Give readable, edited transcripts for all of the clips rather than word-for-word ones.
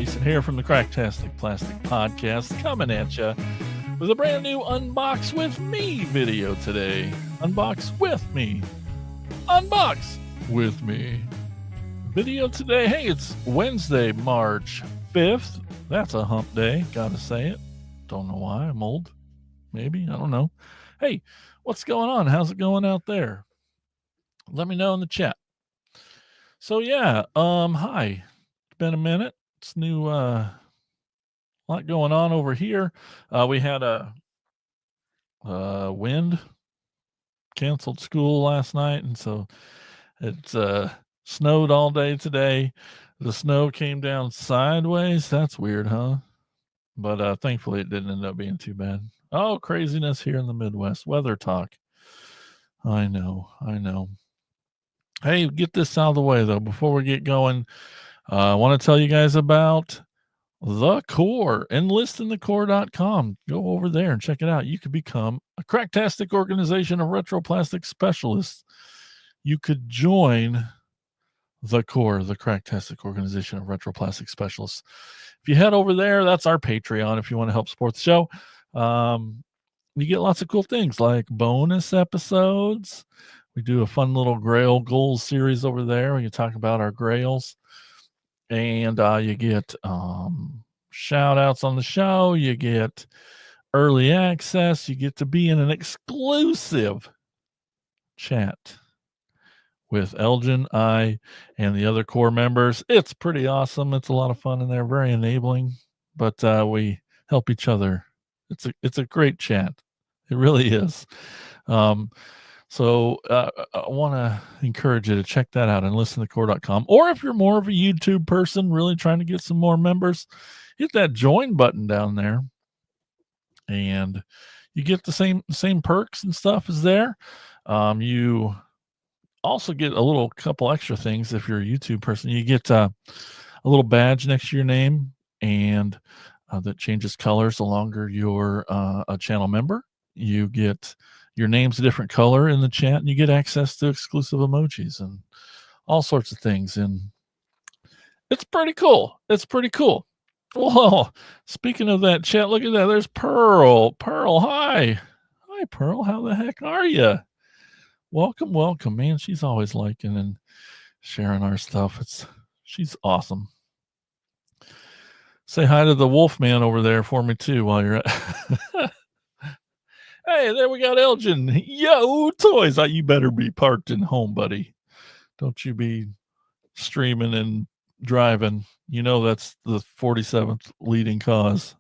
Jason here from the Cracktastic Plastic Podcast, coming at you with a brand new Unbox with Me video today. Unbox with me. Unbox with me. Video today. Hey, it's Wednesday, March 5th. That's a hump day. Gotta say it. Don't know why. I'm old. Maybe. I don't know. Hey, what's going on? How's it going out there? Let me know in the chat. So yeah, hi. It's been a minute. It's new lot going on over here. We had a wind, canceled school last night, and so it's snowed all day today. The snow came down sideways. That's weird, huh? But thankfully it didn't end up being too bad. Oh, craziness here in the Midwest. Weather talk. I know. Hey, get this out of the way though before we get going. I want to tell you guys about The Core, enlistinthecore.com. Go over there and check it out. You could become a cracktastic organization of retroplastic specialists. You could join The Core, the cracktastic organization of retroplastic specialists. If you head over there, that's our Patreon if you want to help support the show. You get lots of cool things like bonus episodes. We do a fun little Grail Goals series over there where you talk about our Grails. And you get shout outs on the show. You get early access. You get to be in an exclusive chat with Elgin, I, and the other core members. It's pretty awesome. It's a lot of fun in there, very enabling, but we help each other. It's a great chat. It really is. So I want to encourage you to check that out and enlistinthecore.com. Or if you're more of a YouTube person, really trying to get some more members, hit that join button down there, and you get the same perks and stuff as there. You also get a couple extra things if you're a YouTube person. You get a little badge next to your name, and that changes colors the longer you're a channel member. You get your name's a different color in the chat, and you get access to exclusive emojis and all sorts of things. And it's pretty cool. Well, speaking of that chat, look at that. There's Pearl. Pearl, hi. Hi, Pearl. How the heck are you? Welcome, man. She's always liking and sharing our stuff. She's awesome. Say hi to the Wolfman over there for me too while you're at. Hey, there we got Elgin. Yo, toys. You better be parked in home, buddy. Don't you be streaming and driving. You know that's the 47th leading cause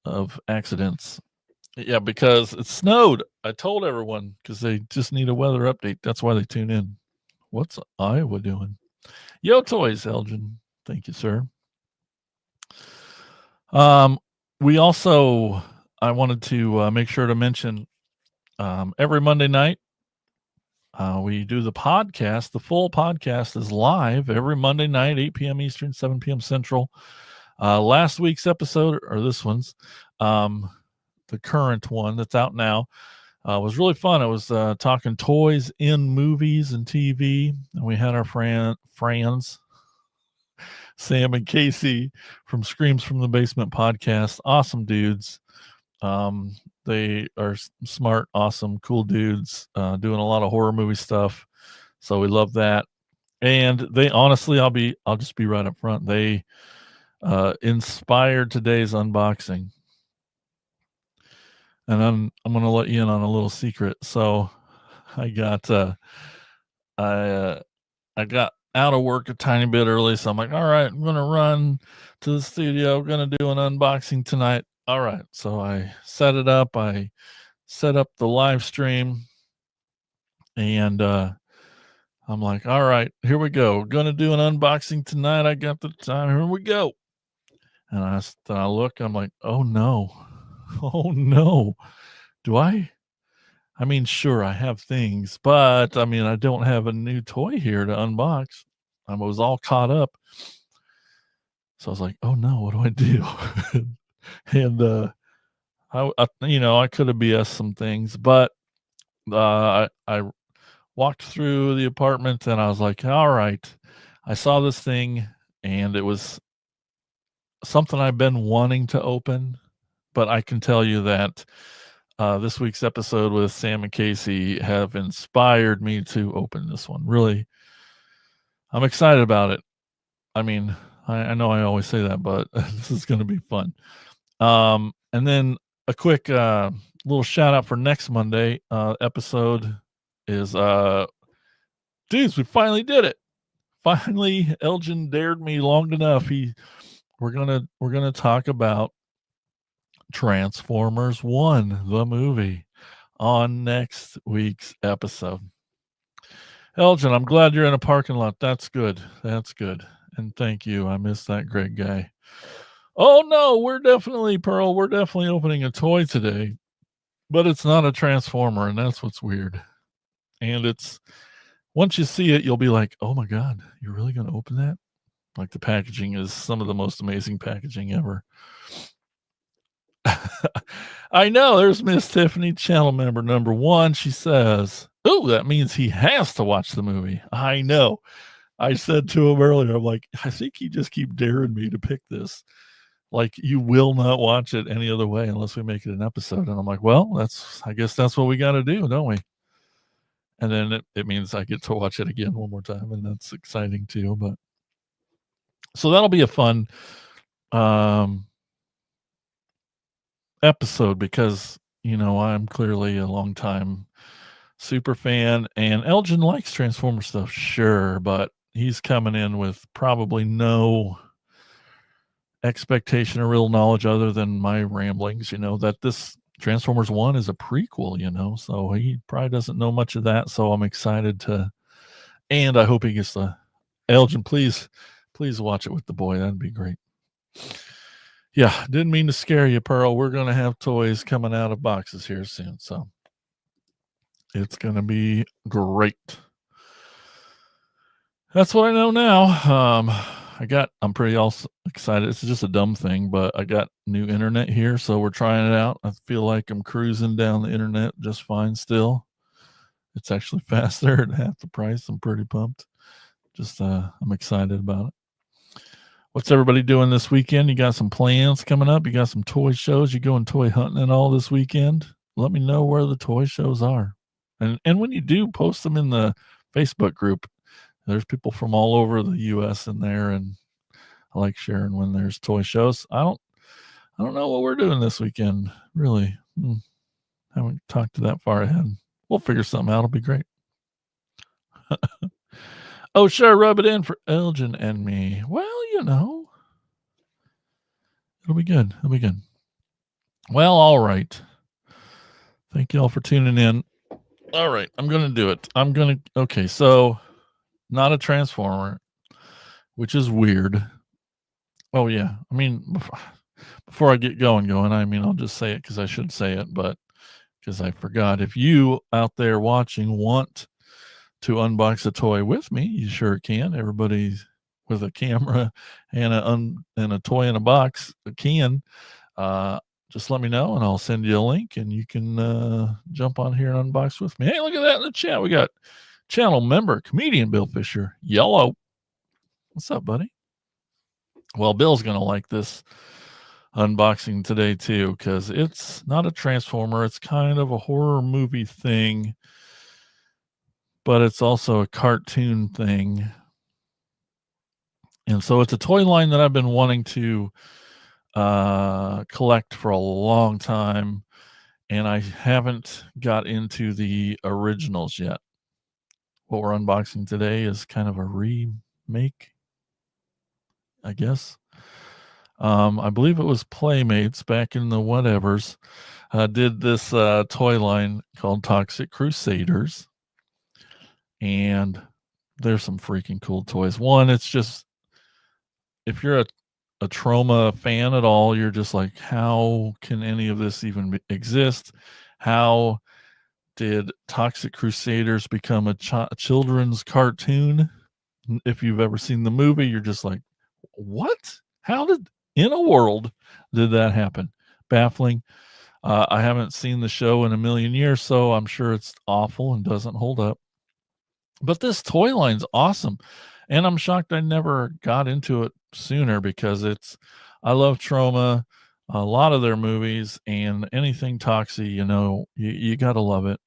of accidents. Yeah, because it snowed. I told everyone because they just need a weather update. That's why they tune in. What's Iowa doing? Yo, toys, Elgin. Thank you, sir. We also... I wanted to make sure to mention every Monday night, we do the podcast. The full podcast is live every Monday night, 8 p.m. Eastern, 7 p.m. Central. Last week's episode, or this one's, the current one that's out now, was really fun. I was talking toys in movies and TV, and we had our friends, Sam and Casey from Screams from the Basement podcast. Awesome dudes. They are smart, awesome, cool dudes, doing a lot of horror movie stuff. So we love that. And they honestly, I'll just be right up front. They, inspired today's unboxing, and I'm going to let you in on a little secret. So I got out of work a tiny bit early. So I'm like, all right, I'm going to run to the studio. I'm going to do an unboxing tonight. All right, so I set it up. I set up the live stream, and I'm like, all right, here we go. We're going to do an unboxing tonight. I got the time. Here we go. And I look, I'm like, oh no. Do I mean, sure, I have things, but I mean, I don't have a new toy here to unbox. I was all caught up. So I was like, oh no, what do I do? And I could have BS some things, but I walked through the apartment and I was like, all right, I saw this thing and it was something I've been wanting to open, but I can tell you that this week's episode with Sam and Casey have inspired me to open this one. Really, I'm excited about it. I mean, I know I always say that, but this is going to be fun. And then a quick little shout out for next Monday episode is dudes, we finally did it. Finally, Elgin dared me long enough. We're gonna talk about Transformers 1, the movie, on next week's episode. Elgin, I'm glad you're in a parking lot. That's good. That's good. And thank you. I miss that great guy. Oh no, we're definitely opening a toy today. But it's not a Transformer, and that's what's weird. And it's once you see it, you'll be like, "Oh my god, you're really gonna open that?" Like, the packaging is some of the most amazing packaging ever. I know, there's Miss Tiffany, channel member number 1. She says, "Ooh, that means he has to watch the movie." I know. I said to him earlier, I'm like, "I think you just keep daring me to pick this. Like, you will not watch it any other way unless we make it an episode." And I'm like, "Well, I guess that's what we gotta do, don't we?" And then it means I get to watch it again one more time, and that's exciting too. But so that'll be a fun episode because I'm clearly a long time super fan, and Elgin likes Transformer stuff, sure, but he's coming in with probably no expectation or real knowledge other than my ramblings, that this Transformers 1 is a prequel, so he probably doesn't know much of that. So I'm excited and I hope he gets Elgin, please watch it with the boy. That'd be great. Yeah, didn't mean to scare you, Pearl. We're going to have toys coming out of boxes here soon, so it's going to be great. That's what I know now. I'm pretty also excited. It's just a dumb thing, but I got new internet here, so we're trying it out. I feel like I'm cruising down the internet just fine still. It's actually faster at half the price. I'm pretty pumped. I'm excited about it. What's everybody doing this weekend? You got some plans coming up? You got some toy shows? You going toy hunting and all this weekend? Let me know where the toy shows are. And when you do, post them in the Facebook group. There's people from all over the US in there, and I like sharing when there's toy shows. I don't know what we're doing this weekend, really. Haven't talked to that far ahead. We'll figure something out. It'll be great. Oh, sure, rub it in for Elgin and me. Well, it'll be good. It'll be good. Well, all right. Thank you all for tuning in. All right, I'm going to do it. Okay, so not a Transformer, which is weird. Oh, yeah. I mean, before I get going, I'll just say it because I should say it, but because I forgot. If you out there watching want to unbox a toy with me, you sure can. Everybody with a camera and a toy in a box can. Just let me know and I'll send you a link and you can jump on here and unbox with me. Hey, look at that in the chat. We got channel member, comedian Bill Fisher, yellow. What's up, buddy? Well, Bill's going to like this unboxing today too, because it's not a Transformer. It's kind of a horror movie thing, but it's also a cartoon thing. And so it's a toy line that I've been wanting to collect for a long time, and I haven't got into the originals yet. What we're unboxing today is kind of a remake, I guess. I believe it was Playmates back in the whatevers did this toy line called Toxic Crusaders, and there's some freaking cool toys. One, it's just, if you're a Trauma fan at all, you're just like, how can any of this even exist? How did Toxic Crusaders become a children's cartoon? If you've ever seen the movie, you're just like, what? How in a world did that happen? Baffling. I haven't seen the show in a million years, so I'm sure it's awful and doesn't hold up. But this toy line's awesome. And I'm shocked I never got into it sooner because I love Troma, a lot of their movies, and anything Toxie, you gotta love it.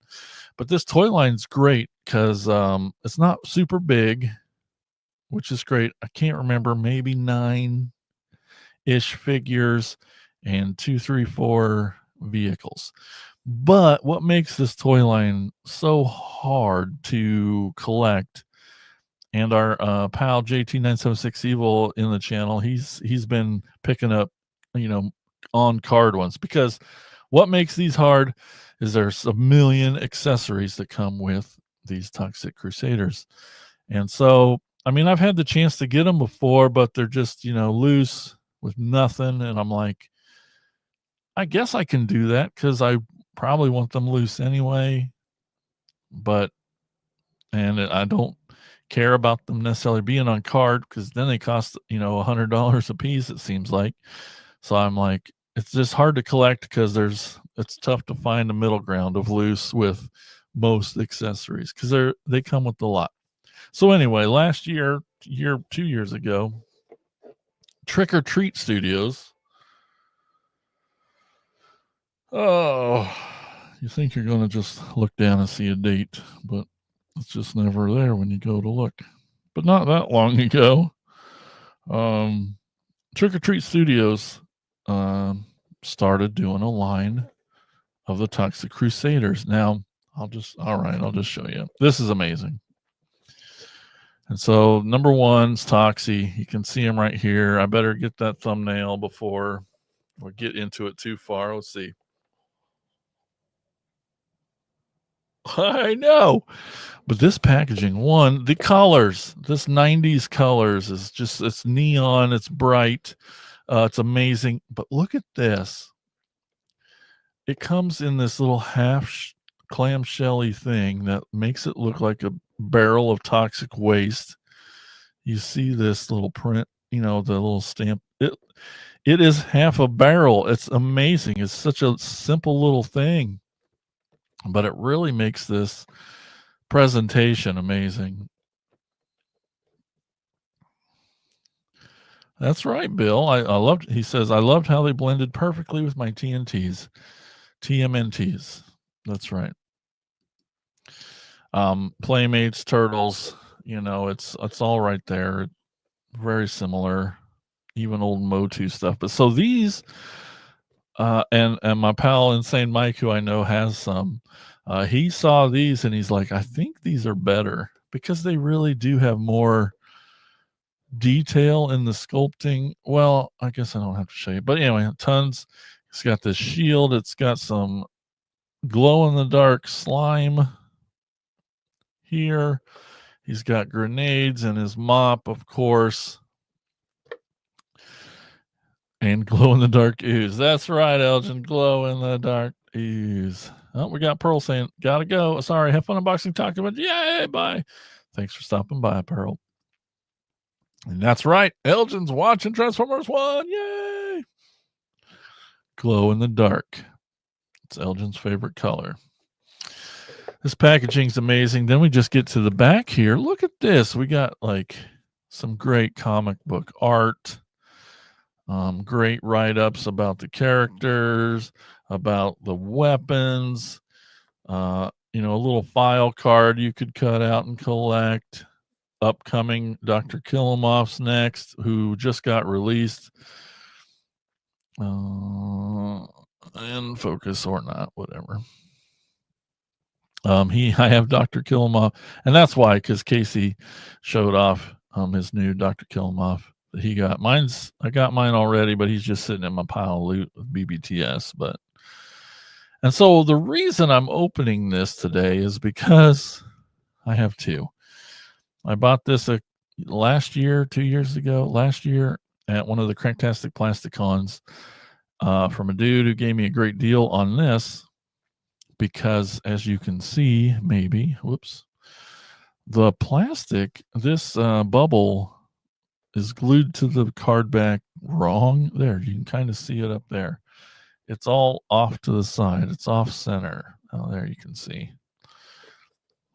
But this toy line's great because it's not super big, which is great. I can't remember, maybe 9-ish figures and 2, 3, 4 vehicles. But what makes this toy line so hard to collect, and our pal JT976 Evil in the channel, he's been picking up, you know, on card ones, because what makes these hard is there's a million accessories that come with these Toxic Crusaders. And so, I mean, I've had the chance to get them before, but they're just, loose with nothing. And I'm like, I guess I can do that because I probably want them loose anyway. But, and I don't care about them necessarily being on card because then they cost, $100 a piece, it seems like. So I'm like, it's just hard to collect because it's tough to find a middle ground of loose with most accessories because they come with a lot. So anyway, last year, 2 years ago, Trick or Treat Studios. Oh, you think you're going to just look down and see a date, but it's just never there when you go to look. But not that long ago, Trick or Treat Studios started doing a line of the Toxic Crusaders. Now, I'll just show you. This is amazing. And so number one's Toxie. You can see him right here. I better get that thumbnail before we get into it too far. Let's see. I know. But this packaging, the colors, this 90s colors is just, it's neon, it's bright, it's amazing. But look at this. It comes in this little half clamshelly thing that makes it look like a barrel of toxic waste. You see this little print, the little stamp. It is half a barrel. It's amazing. It's such a simple little thing, but it really makes this presentation amazing. That's right, Bill. He says, I loved how they blended perfectly with my TMNTs. That's right. Playmates, Turtles, it's all right there. Very similar, even old Motu stuff. But so these, and my pal Insane Mike, who I know has some, he saw these and he's like, I think these are better because they really do have more detail in the sculpting. Well, I guess I don't have to show you, but anyway, tons. It's got this shield. It's got some glow in the dark slime here. He's got grenades and his mop, of course, and glow in the dark ooze. That's right, Elgin. Glow in the dark ooze. Oh, we got Pearl saying, gotta go. Sorry, have fun unboxing, talking about. Yay, bye. Thanks for stopping by, Pearl. And that's right, Elgin's watching Transformers 1. Yay! Glow in the dark. It's Elgin's favorite color. This packaging's amazing. Then we just get to the back here. Look at this. We got like some great comic book art. Great write-ups about the characters, about the weapons. A little file card you could cut out and collect. Upcoming Dr. Killamoff's next, who just got released. And focus or not, whatever. I have Dr. Killamoff, and that's why, because Casey showed off his new Dr. Killamoff that he got. I got mine already, but he's just sitting in my pile of loot with BBTS. And so the reason I'm opening this today is because I have two. I bought this 2 years ago, last year at one of the Cranktastic Plasticons from a dude who gave me a great deal on this. Because as you can see, the plastic, this bubble is glued to the card back wrong. There, you can kind of see it up there. It's all off to the side. It's off center. Oh, there you can see,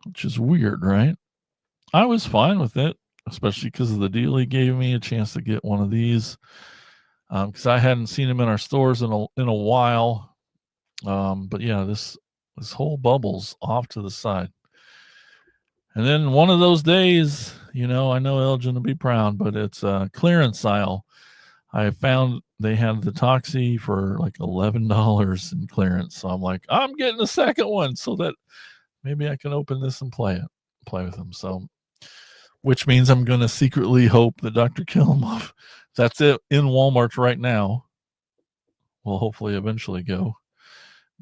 which is weird, right? I was fine with it. especially because of the deal he gave me, a chance to get one of these. Because I hadn't seen them in our stores in a while. But yeah, this whole bubble's off to the side. And then one of those days, I know Elgin will be proud, but it's a clearance aisle. I found they had the Toxie for like $11 in clearance. So I'm like, I'm getting the second one so that maybe I can open this and play with them. So, which means I'm going to secretly hope that Dr. Kilimov, that's it in Walmart right now, will hopefully eventually go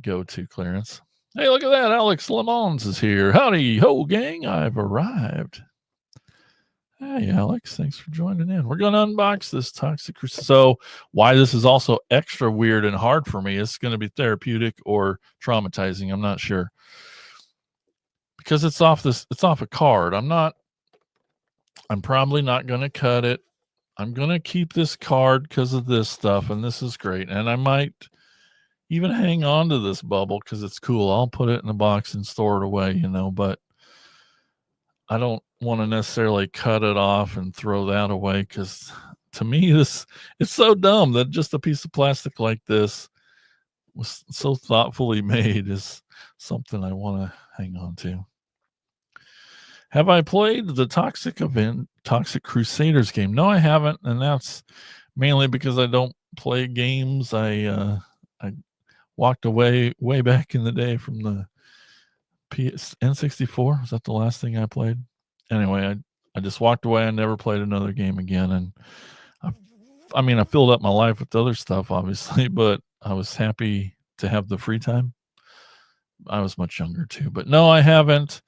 to clearance. Hey, look at that. Alex Lemons is here. Howdy ho, gang. I've arrived. Hey, Alex. Thanks for joining in. We're going to unbox this Toxic Crusader. So why this is also extra weird and hard for me, it's going to be therapeutic or traumatizing. I'm not sure. Because it's off a card. I'm probably not going to cut it. I'm going to keep this card because of this stuff, and this is great. And I might even hang on to this bubble because it's cool. I'll put it in a box and store it away, but I don't want to necessarily cut it off and throw that away because to me, it's so dumb that just a piece of plastic like this was so thoughtfully made is something I want to hang on to. Have I played the Toxic Crusaders game? No, I haven't, and that's mainly because I don't play games. I walked away way back in the day from the N64. Was that the last thing I played? Anyway, I just walked away. I never played another game again, and I filled up my life with other stuff, obviously, but I was happy to have the free time. I was much younger too, but no, I haven't.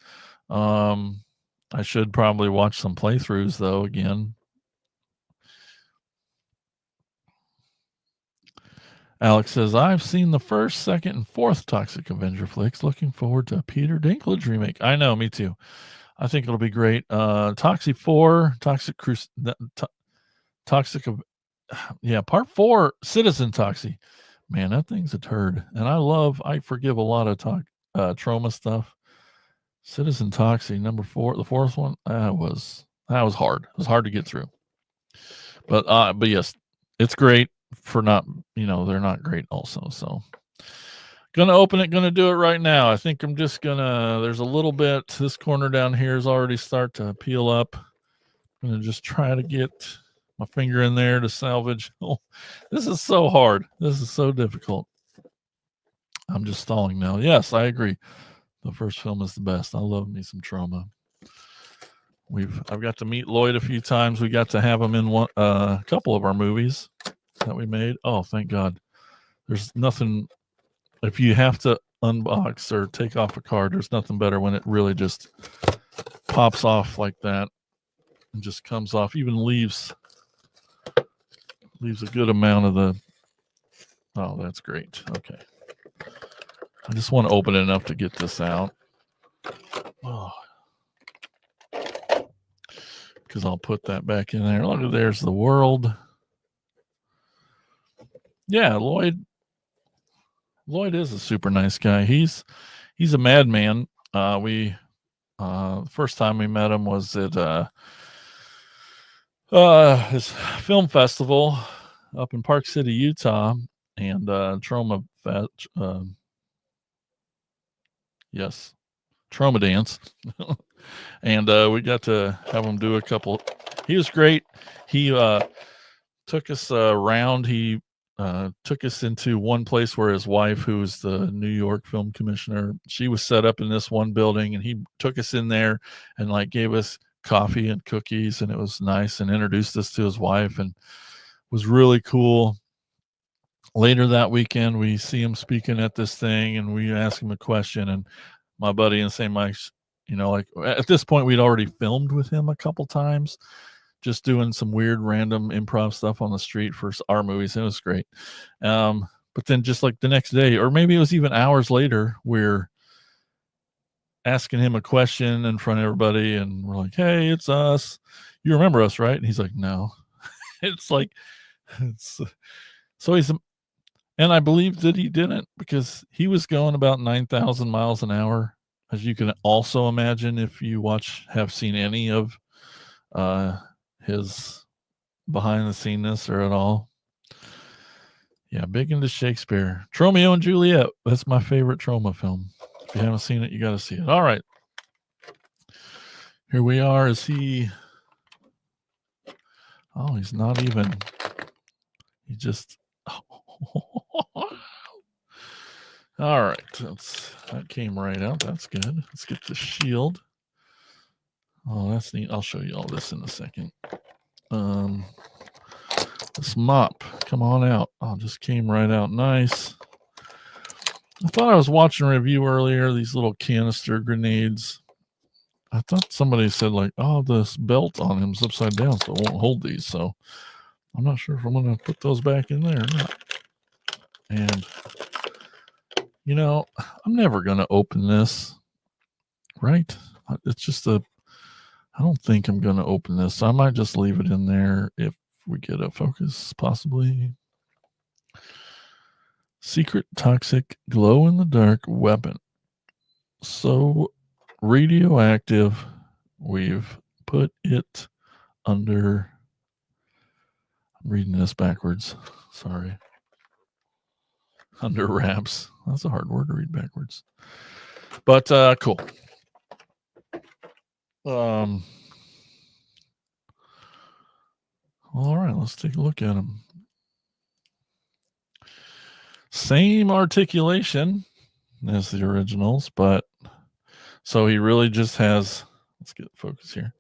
I should probably watch some playthroughs though again. Alex says, I've seen the first, second, and fourth Toxic Avenger flicks. Looking forward to a Peter Dinklage remake. I know, me too. I think it'll be great. Toxie 4, Part 4, Citizen Toxie. Man, that thing's a turd. And I forgive a lot of trauma stuff. Citizen Toxie, number 4, the fourth one, that was hard. It was hard to get through. But yes, it's great for not, they're not great also. So gonna open it, gonna do it right now. I think I'm just there's a little bit, this corner down here is already start to peel up. I'm gonna just try to get my finger in there to salvage. Oh, this is so hard. This is so difficult. I'm just stalling now. Yes, I agree. The first film is the best. I love me some trauma. I've got to meet Lloyd a few times. We got to have him in a couple of our movies that we made. Oh, thank God. There's nothing, if you have to unbox or take off a card, there's nothing better when it really just pops off like that and just comes off, even leaves a good amount of the, oh, that's great. Okay. I just want to open it enough to get this out. Oh. Because I'll put that back in there. Look, there's the world. Yeah, Lloyd is a super nice guy. He's a madman. The first time we met him was at his film festival up in Park City, Utah, and Trauma Dance. And we got to have him do a couple. He was great. He took us around. He took us into one place where his wife, who's the New York film commissioner, she was set up in this one building, and he took us in there and gave us coffee and cookies, and it was nice, and introduced us to his wife, and was really cool. Later that weekend, we see him speaking at this thing, and we ask him a question, and my buddy in St. Mike's, at this point, we'd already filmed with him a couple times, just doing some weird random improv stuff on the street for our movies. It was great. But then just the next day, or maybe it was even hours later, we're asking him a question in front of everybody, and we're like, hey, it's us. You remember us, right? And he's like, no. So he's, and I believe that he didn't, because he was going about 9,000 miles an hour, as you can also imagine if you have seen any of his behind the sceneness or at all. Yeah, big into Shakespeare. Romeo and Juliet. That's my favorite Troma film. If you haven't seen it, you got to see it. All right. Here we are. Is he? Oh, he's not even. He just. All right. That came right out. That's good. Let's get the shield. Oh, that's neat. I'll show you all this in a second. This mop, come on out. Oh, just came right out nice. I thought I was watching a review earlier, these little canister grenades. I thought somebody said like, oh, this belt on him's upside down, so it won't hold these. So I'm not sure if I'm going to put those back in there or not. And, you know, I'm never going to open this, right? It's just I don't think I'm going to open this. So I might just leave it in there if we get a focus, possibly. Secret toxic glow-in-the-dark weapon. So radioactive, we've put it under. I'm reading this backwards. Sorry. Under wraps. That's a hard word to read backwards. But cool. All right, let's take a look at them. Same articulation as the originals, but so he really just has, let's get focus here.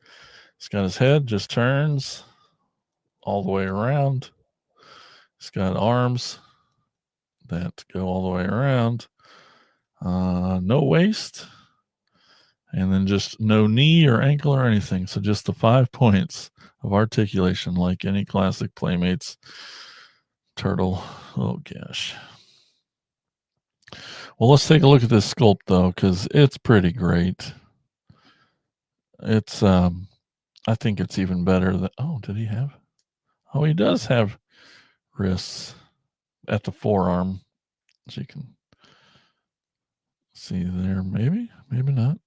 He's got his head, just turns all the way around. He's got arms that go all the way around. No waist. And then just no knee or ankle or anything. So just the 5 points of articulation like any classic Playmates turtle. Oh, gosh. Well, let's take a look at this sculpt, though, because it's pretty great. It's, I think it's even better than, oh, did he have? Oh, he does have wrists at the forearm. As you can see there, maybe not.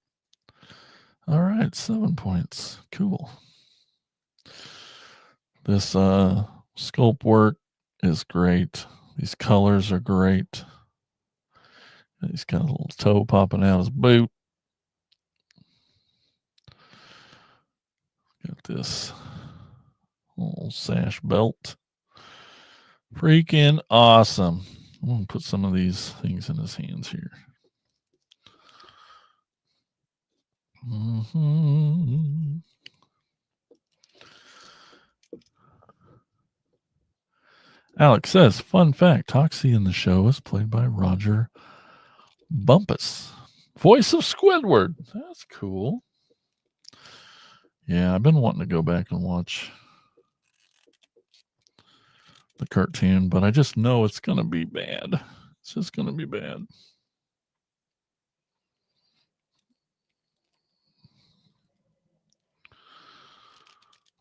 All right, 7 points. Cool. This sculpt work is great. These colors are great. He's got a little toe popping out his boot. Got this little sash belt. Freaking awesome. I'm going to put some of these things in his hands here. Mm-hmm. Alex says, fun fact, Toxie in the show is played by Roger Bumpus, voice of Squidward. That's cool. Yeah, I've been wanting to go back and watch the cartoon, but I just know it's going to be bad. It's just going to be bad.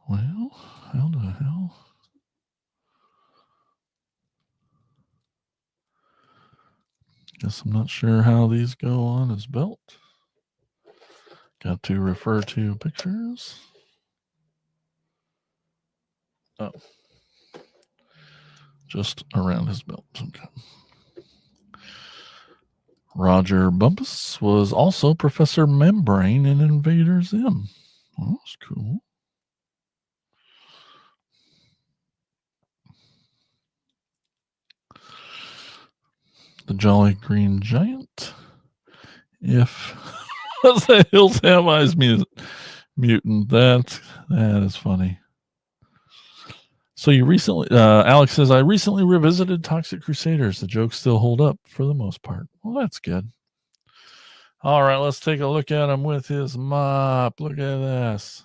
Well, how the hell? Guess I'm not sure how these go on his belt. Got to refer to pictures. Oh. Just around his belt. Okay. Roger Bumpus was also Professor Membrane in Invader Zim. Oh, that's cool. The Jolly Green Giant. If the Hills Have Eyes mutant. That is funny. So you recently, Alex says, I recently revisited Toxic Crusaders. The jokes still hold up for the most part. Well, that's good. All right, let's take a look at him with his mop. Look at this.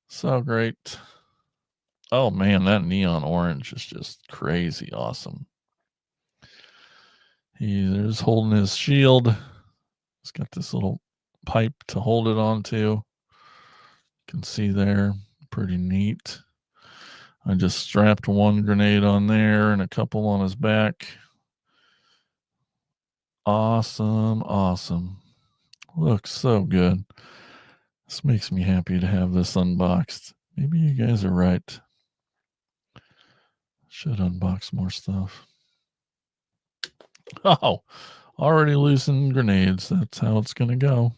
So great. Oh, man, that neon orange is just crazy awesome. He's holding his shield. He's got this little pipe to hold it onto. You can see there. Pretty neat. I just strapped one grenade on there and a couple on his back. Awesome, awesome. Looks so good. This makes me happy to have this unboxed. Maybe you guys are right. Should unbox more stuff. Oh, already losing grenades. That's how it's going to go.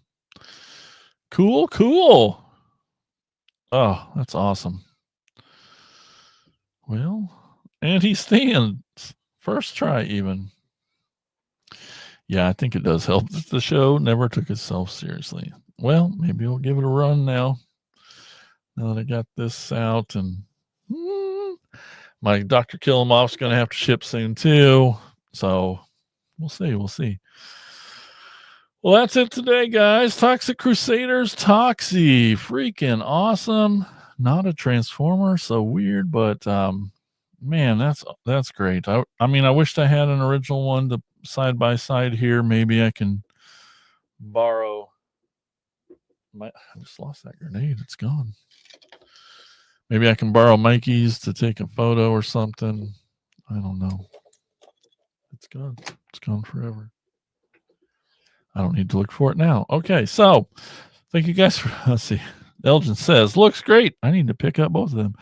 Cool, cool. Oh, that's awesome. Well, and he stands. First try, even. Yeah, I think it does help that the show never took itself seriously. Well, maybe we'll give it a run now. Now that I got this out, and my Dr. Kill-Em-Off's going to have to ship soon too. So we'll see. We'll see. Well, that's it today, guys. Toxic Crusaders, Toxie. Freaking awesome. Not a Transformer, so weird, but man, that's great. I mean, I wished I had an original one to side by side here. Maybe I can borrow I just lost that grenade. It's gone. Maybe I can borrow Mikey's to take a photo or something. I don't know. It's gone. It's gone forever. I don't need to look for it now. Okay, so thank you guys for, let's see. Elgin says, looks great. I need to pick up both of them.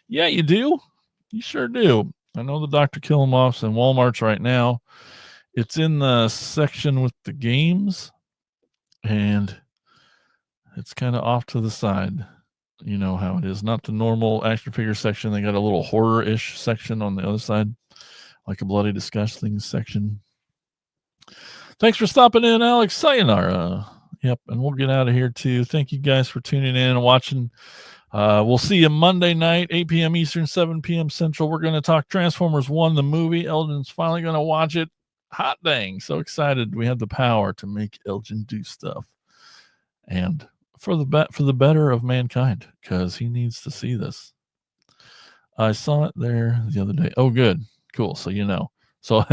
Yeah, you do. You sure do. I know the Dr. Kill-Em-Offs in Walmart's right now. It's in the section with the games, and it's kind of off to the side. You know how it is. Not the normal action figure section. They got a little horror-ish section on the other side, like a bloody disgusting section. Thanks for stopping in, Alex. Sayonara. Yep, and we'll get out of here too. Thank you guys for tuning in and watching. We'll see you Monday night, 8 p.m. Eastern, 7 p.m. Central. We're going to talk Transformers 1, the movie. Elgin's finally going to watch it. Hot dang. So excited. We have the power to make Elgin do stuff. And for the better of mankind, because he needs to see this. I saw it there the other day. Oh, good. Cool. So you know. So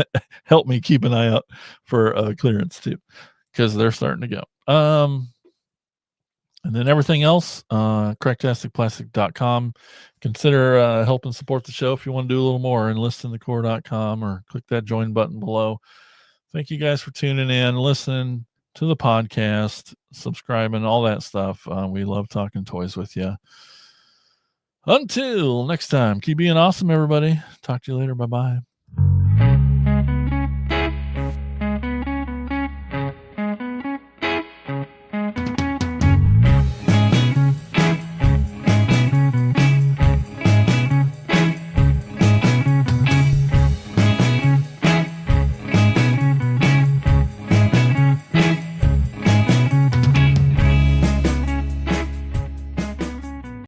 help me keep an eye out for clearance too, because they're starting to go. And then everything else, cracktasticplastic.com. Consider helping support the show if you want to do a little more, and listenthecore.com, or click that join button below. Thank you guys for tuning in, listening to the podcast, subscribing, all that stuff. We love talking toys with you. Until next time, keep being awesome, everybody. Talk to you later. Bye-bye.